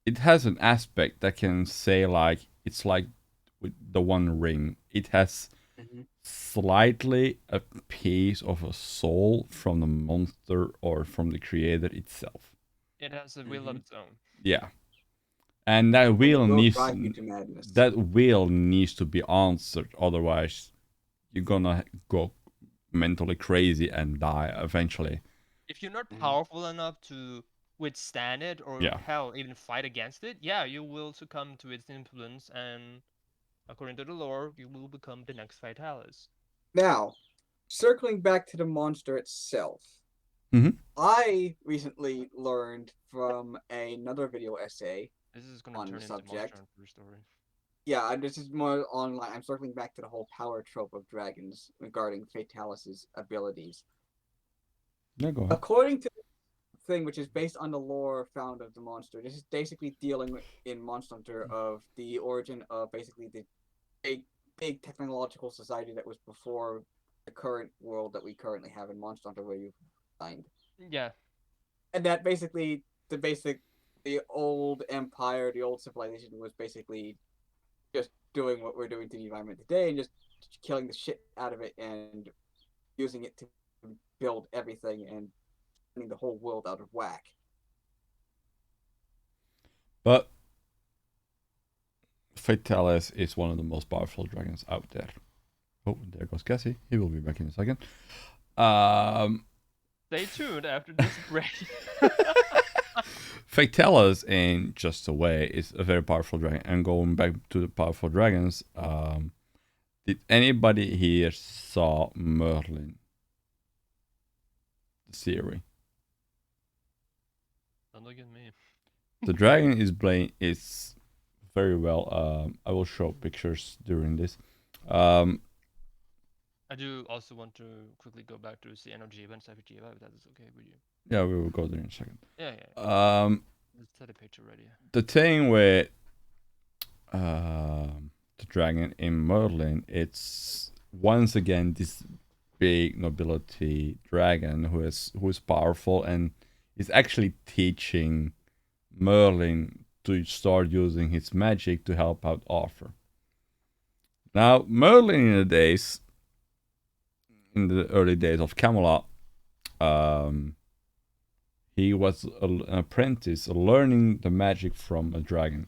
it has an aspect that can say like it's like with the One Ring. It has Mhm. slightly a piece of a soul from the monster or from the creator itself. It has a will of Mhm. its own. Yeah, and that And it will will needs drive you to madness. to be answered. Otherwise, you're gonna go mentally crazy and die eventually. If you're not Mhm. powerful enough to withstand it or Yeah. hell even fight against it, yeah, you will succumb to its influence and according to the lore, you will become the next Vitalis. Now, circling back to the monster itself, Mm-hmm. I recently learned from another video essay This is gonna on the turn into Monster subject. Hunter story. Yeah, this is more online. I'm circling back to the whole power trope of dragons regarding Fatalis's abilities. Yeah, go ahead. According to the thing, which is based on the lore found of the monster, this is basically dealing in Monster Hunter of the origin of basically the big, big technological society that was before the current world that we currently have in Monster Hunter, where you find. Yeah, And that basically the old empire, the old civilization was basically just doing what we're doing to the environment today and just killing the shit out of it and using it to build everything and sending the whole world out of whack. But Fatalis is one of the most powerful dragons out there. Oh, there goes Cassie. He will be back in a second. Um, stay tuned after this break. Fatalis, in just a way, is a very powerful dragon. And going back to the powerful dragons, did anybody here saw Merlin, the series? Don't look at me. The dragon is very well. I will show pictures during this. Um, I do also want to quickly go back to the energy events if that is okay with you. yeah, we will go there in a second. Yeah, yeah. Let's set a picture ready. The thing with the dragon in Merlin, it's once again this big nobility dragon who is powerful and is actually teaching Merlin to start using his magic to help out Arthur. Now, Merlin in the early days of Camelot, he was an apprentice learning the magic from a dragon,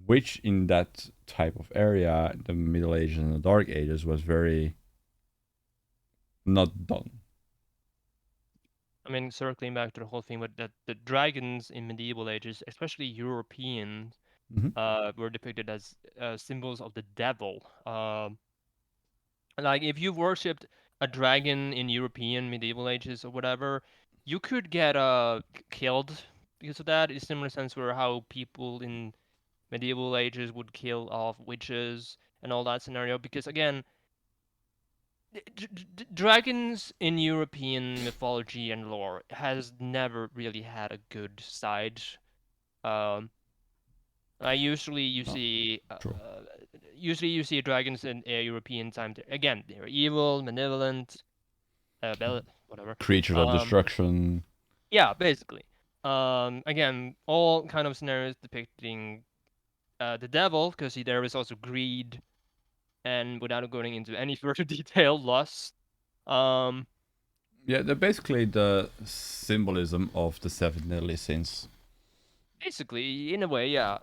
which in that type of area, the Middle Ages and the Dark Ages, was very not done. I mean, circling back to the whole thing with that the dragons in medieval ages, especially European, Mm-hmm. were depicted as symbols of the devil. Like if you worshipped a dragon in European medieval ages or whatever, you could get killed because of that. In similar sense where how people in medieval ages would kill off witches and all that scenario. Because again, dragons in European mythology and lore has never really had a good side. Um, usually you No, see, true. usually you see dragons in European time. Again, they're evil, malevolent, whatever. Creatures of Um, destruction. yeah, basically. Again, all kind of scenarios depicting the devil, because there is also greed, and without going into any further detail, lust. Um, Yeah, they're basically the symbolism of the seven deadly sins. Basically, in a way, yeah.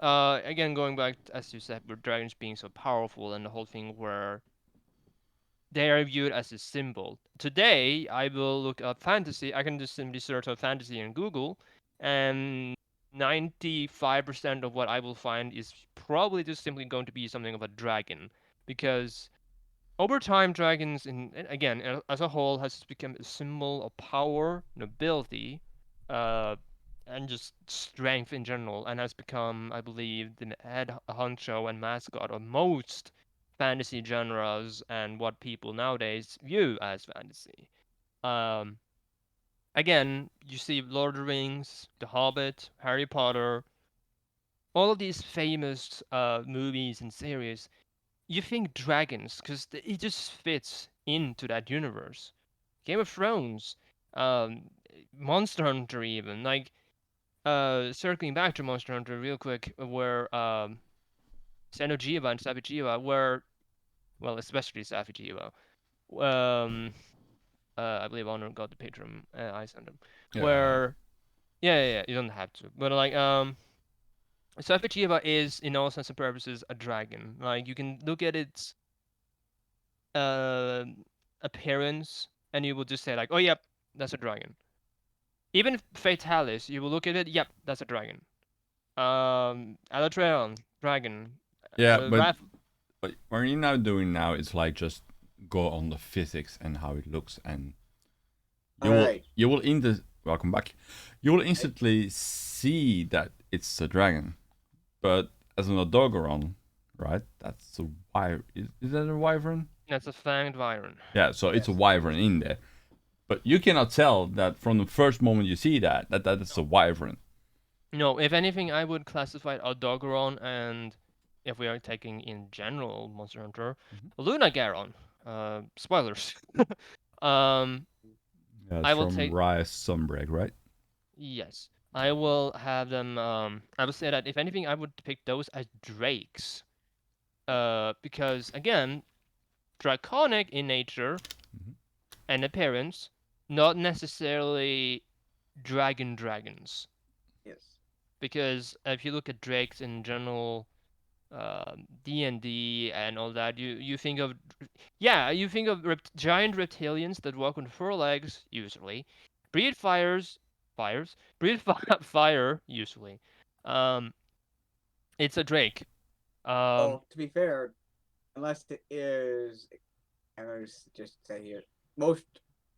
Again, going back, as you said, with dragons being so powerful and the whole thing where they are viewed as a symbol. Today, I will look up fantasy. I can just simply search up fantasy in Google, and 95% of what I will find is probably just simply going to be something of a dragon, because over time, dragons, again, as a whole, has become a symbol of power, nobility, uh, and just strength in general, and has become, I believe, the head honcho and mascot of most fantasy genres and what people nowadays view as fantasy. Um, Again, you see Lord of the Rings, The Hobbit, Harry Potter, all of these famous movies and series. You think dragons because it just fits into that universe. Game of Thrones, um, Monster Hunter, even like circling back to Monster Hunter real quick, where Xeno'jiiva and Safi'jiiva were, well, especially Safi'jiiva, um, I believe Honor got the picture I sent him, Yeah. where yeah, you don't have to, but like Safi'jiiva is in all sense and purposes a dragon. Like you can look at its uh, appearance, and you will just say like, "Oh, yep, that's a dragon." Even Fatalis, you will look at it, "Yep, that's a dragon." Alatreon, dragon. Yeah, Raph, but what you're now doing now is like just go on the physics and how it looks, and Alright. you will in the welcome back. You will instantly see that it's a dragon, but as an Odogoron, right? That's a wyvern. Is that a wyvern? that's a fanged Vyron. Yeah, so it's a Yes. wyvern in there, but you cannot tell that from the first moment you see that is a wyvern. No, if anything, I would classify Aldogaron and, if we are taking in general Monster Hunter, Lunagaron. Spoilers. um, Yeah, it's I will from take Rise Sunbreak, right? yes. I will have them. I would say that if anything, I would pick those as drakes. Because again, draconic in nature Mhm. and appearance, not necessarily dragons. Yes. Because if you look at drakes in general, D&D and all that, you think of you think of giant reptilians that walk on four legs usually, breathe breathe fire usually. Um, it's a drake. Um, Oh, to be fair, unless it is, and I just say here, most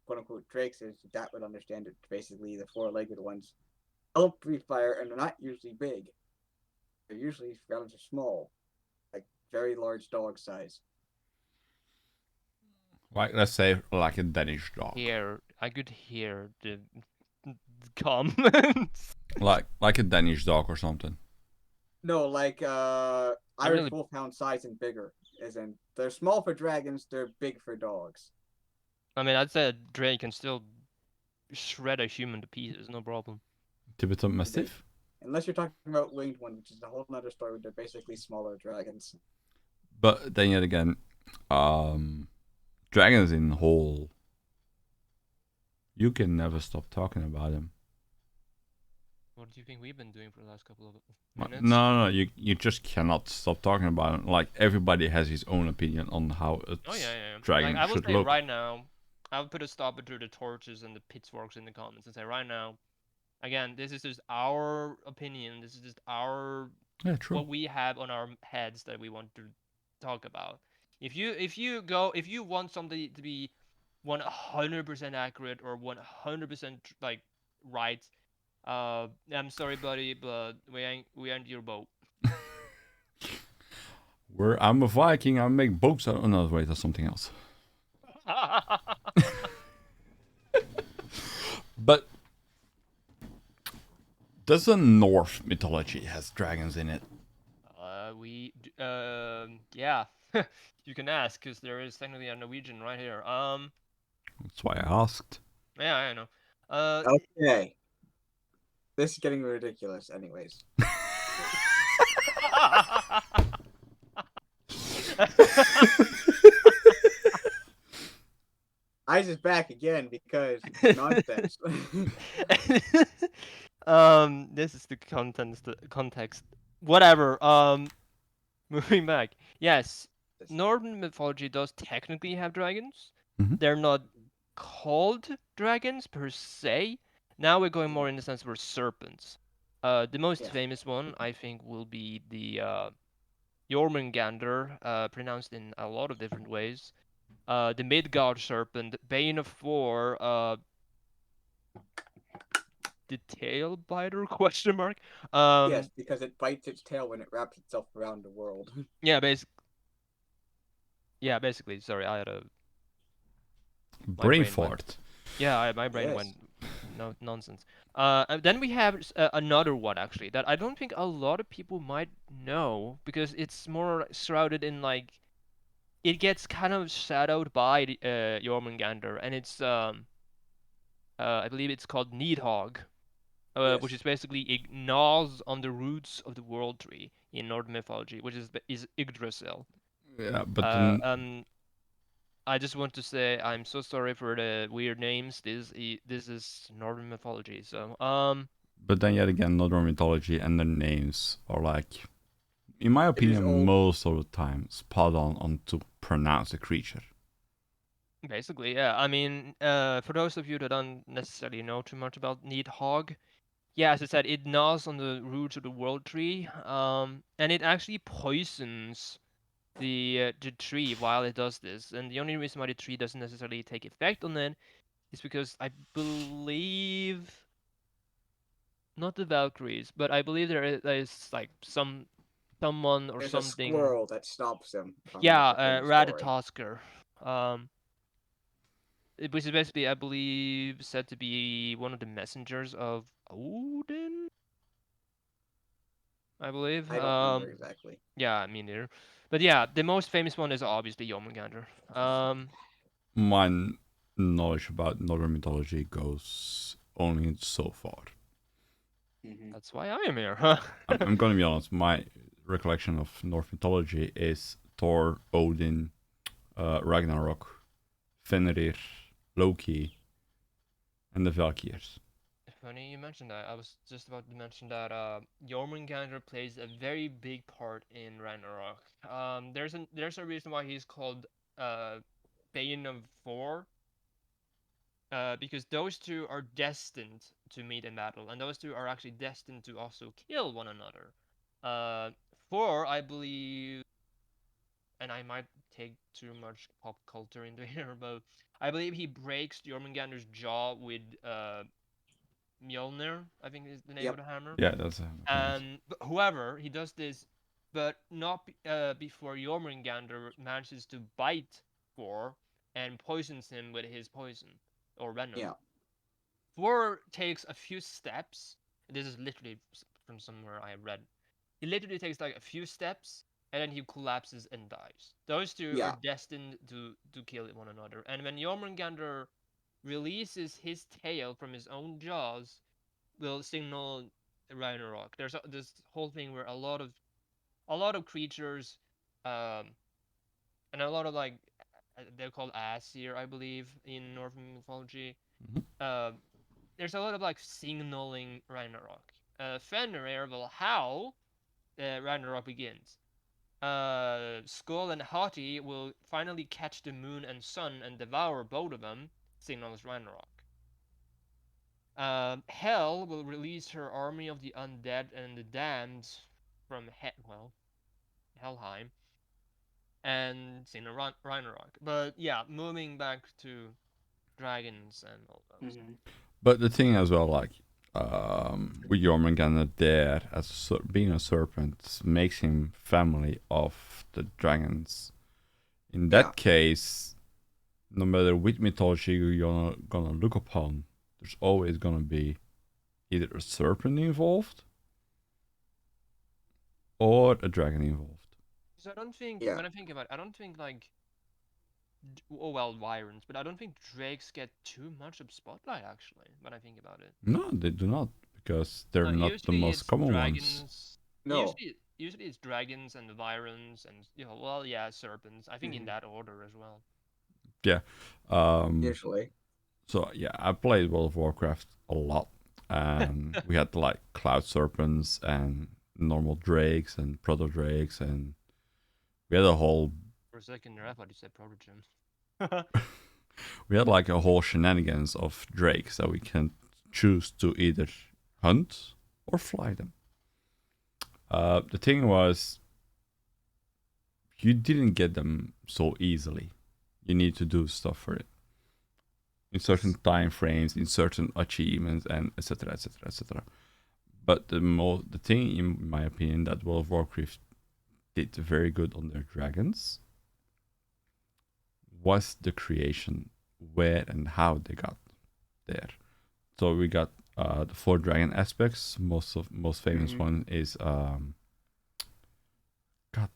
quote unquote drakes is that would understand it. Basically, the four-legged ones don't breathe fire, and they're not usually big. They're usually relatively small, like very large dog size. Like let's say like a Danish dog, here I could hear the comments. like a Danish dog or something. No, like I Irish really, Wolfhound size and bigger. As in, they're small for dragons, they're big for dogs. I mean, I'd say a drake can still shred a human to pieces, no problem. Tibetan They, Mastiff. unless you're talking about winged one, which is a whole other story. They're basically smaller dragons. But then yet again, um, dragons in whole, you can never stop talking about them. What do you think we've been doing for the last couple of No, minutes? no, you just cannot stop talking about them. Like everybody has his own opinion on how a Oh yeah. dragon Like I will should say look. right now, I will put a stopper to the torches and the pitchforks in the comments and say right now, again, this is just our opinion. This is just our Yeah, true. what we have on our heads that we want to talk about. If you want something to be 100% accurate or 100% like right, I'm sorry, buddy, but we ain't your boat. I'm a Viking. I make boats. Oh no, wait, that's something else. But does the Norse mythology has dragons in it? Yeah, you can ask because there is technically a Norwegian right here. That's why I asked. Yeah, I know. Uh, Okay, this is getting ridiculous. Anyways, Ice is back again because nonsense. This is the context. Whatever. Moving back. Yes, Northern mythology does technically have dragons. Mhm. They're not called dragons per se. Now we're going more in the sense we're serpents. The most Yeah. famous one, I think, will be the Jormungandr, pronounced in a lot of different ways. The Midgard serpent, Bane of Four, the tail biter? Question mark. Yes, because it bites its tail when it wraps itself around the world. Yeah, basically. Sorry, I had my Brain brain went. fart. Yeah, my brain Yes. went no nonsense. And then we have another one actually that I don't think a lot of people might know because it's more shrouded in like it gets kind of shadowed by the, Jormungandr, and it's I believe it's called Needhog, which is Yes. basically it gnaws on the roots of the world tree in Northern mythology, which is Yggdrasil. Yeah, but Uh, then um, I just want to say I'm so sorry for the weird names. This is Northern mythology, so yet again, Northern mythology and their names are like, in my It is opinion, old. most of the time spot on to pronounce a creature. basically, yeah. I mean, for those of you that don't necessarily know too much about Needhog, yeah, as I said, it gnaws on the roots of the world tree, and it actually poisons the tree while it does this. And the only reason why the tree doesn't necessarily take effect on it is because I believe not the Valkyries, but I believe there is like someone or There's a something. squirrel that stops him, if I Yeah, remember from the story. Ratatoskr. Um, which is basically, I believe, said to be one of the messengers of Odin. I believe. I don't remember exactly. Yeah, me neither. But yeah, the most famous one is obviously Jormungandr. My knowledge about Northern mythology goes only so far. That's why I am here. I'm gonna be honest. My recollection of Norse mythology is Thor, Odin, Ragnarok, Fenrir, Loki, and the Valkyries. Funny you mentioned that. I was just about to mention that Jormungandr plays a very big part in Ragnarok. There's a reason why he's called uh, Bane of Four. Because those two are destined to meet in battle, and those two are actually destined to also kill one another. Four, I believe, and I might take too much pop culture into here, but I believe he breaks Jormungandr's jaw with Mjolnir, I think is the name of Yep. the hammer. Yeah, that's correct. And whoever he does this, but not before Jormungandr manages to bite Thor and poisons him with his poison or venom. Yeah. Thor takes a few steps. This is literally from somewhere I read. He literally takes like a few steps and then he collapses and dies. Those two are Yeah. destined to kill one another. And when Jormungandr releases his tail from his own jaws, will signal Ragnarok. There's this whole thing where a lot of creatures, um, and a lot of like they're called Aesir, I believe, in Northern mythology. Mhm. Uh, there's a lot of like signaling Ragnarok. Fenrir will howl. Ragnarok begins. Skull and Hati will finally catch the moon and sun and devour both of them. Signals Ragnarok. Hel will release her army of the undead and the damned from Helheim and signal Ragnarok. But yeah, moving back to dragons and all those. But the thing as well, like with Jormungandr there as being a serpent makes him family of the dragons. In that Yeah. case, no matter which mythology you're gonna look upon, there's always gonna be either a serpent involved or a dragon involved. So I don't think Yeah. when I think about it, I don't think like oh well Wyrens, but I don't think drakes get too much of spotlight actually when I think about it. No, they do not, because they're not the Usually most it's common ones. dragons. No. Usually it's dragons and the Wyrens and well yeah serpents. I think in that order as well. Yeah. Usually. So yeah, I played World of Warcraft a lot, and we had like cloud serpents and normal drakes and proto drakes, and we had a whole For a second there, I thought you said Protogem. We had like a whole shenanigans of drakes that we can choose to either hunt or fly them. The thing was, you didn't get them so easily. You need to do stuff for it in certain time frames, in certain achievements, and etc., etc., etc. But the thing, in my opinion, that World of Warcraft did very good on their dragons was the creation, where and how they got there. So we got the 4 dragon aspects. Most famous one is God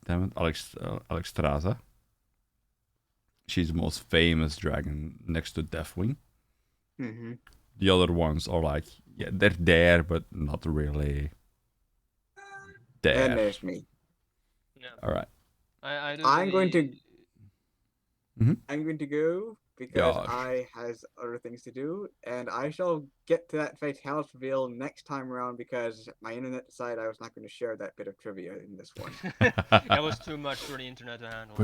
damn it, Alexstrasza. She's the most famous dragon next to Deathwing. Mm-hmm. The other ones are like, yeah, they're there, but not really there. And there's me. Yeah. All right. I'm going to. I'm going to go because Gosh. I has other things to do, and I shall get to that Fatalis reveal next time around because my internet decided I was not going to share that bit of trivia in this one. That was too much for the internet to handle.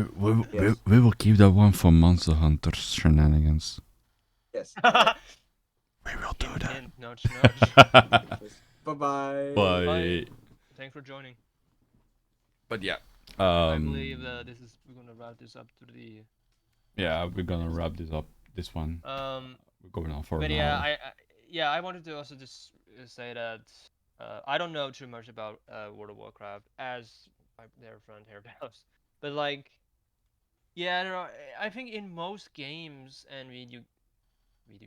We will keep that one for Monster Hunter's shenanigans. Yes. We will do that. Hint, nudge, nudge. Bye-bye. Bye. Thanks for joining. But yeah. I believe we're gonna wrap this up to the. Yeah, we're gonna wrap this up. This one. We're going on for but an yeah, hour. I wanted to also just say that I don't know too much about World of Warcraft as their friend here does, but like, yeah, there are, I think in most games and video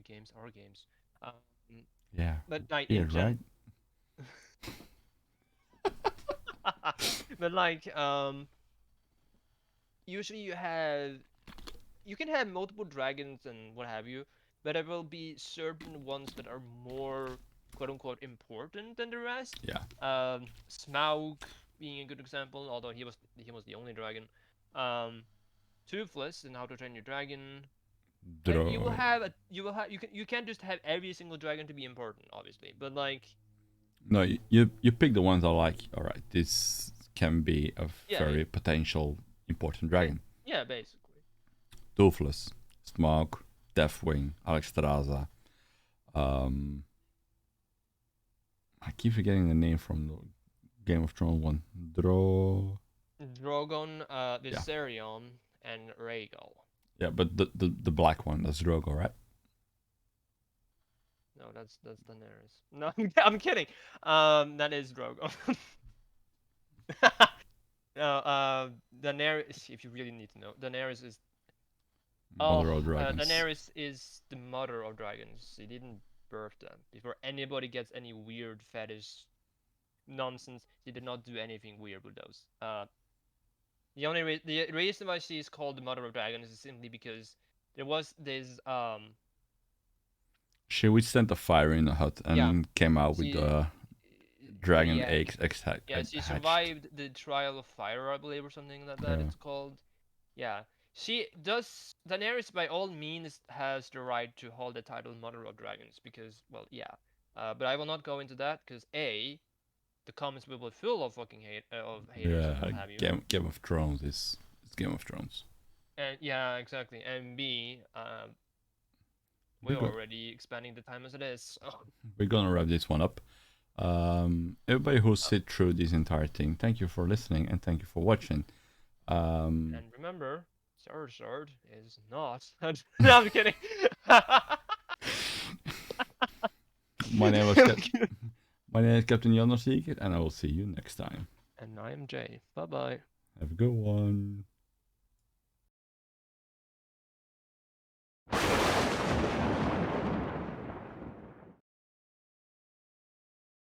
games are games. Yeah. But like Weird, right? but like usually you can have multiple dragons and what have you, but there will be certain ones that are more quote unquote important than the rest. Yeah. Smaug being a good example, although he was the only dragon. Toothless in How to Train Your Dragon. And you can't just have every single dragon to be important, obviously, but like. No, you pick the ones that are like, all right, this can be a very potential important dragon. Yeah, basically. Toothless, Smaug, Deathwing, Alexstrasza. I keep forgetting the name from the Game of Thrones one. Drogon, Viserion, and Rhaegal. Yeah, but the black one, that's Drogo, right? No, that's Daenerys. No, I'm kidding. That is Drogo. No, Daenerys. If you really need to know, Daenerys is. Mother of dragons. Daenerys is the mother of dragons. She didn't birth them. Before anybody gets any weird fetish nonsense, she did not do anything weird with those. The reason why she is called the mother of dragons is simply because there was this She withstood the fire in the hut and came out with the dragon eggs. Yeah, she survived the trial of fire, I believe, or something like that. It's called. Yeah, Daenerys, by all means, has the right to hold the title Mother of Dragons because, well, yeah. But I will not go into that because the comments will be full of fucking haters and what have you. Game of Thrones is Game of Thrones. And yeah, exactly. And B, we're already expanding the time as it is. So. We're gonna wrap this one up. Everybody who sit through this entire thing, thank you for listening and thank you for watching. And remember, Sword is not. No, I'm kidding. My name is Captain Jonnerseeker, and I will see you next time. And I am Jay. Bye bye. Have a good one.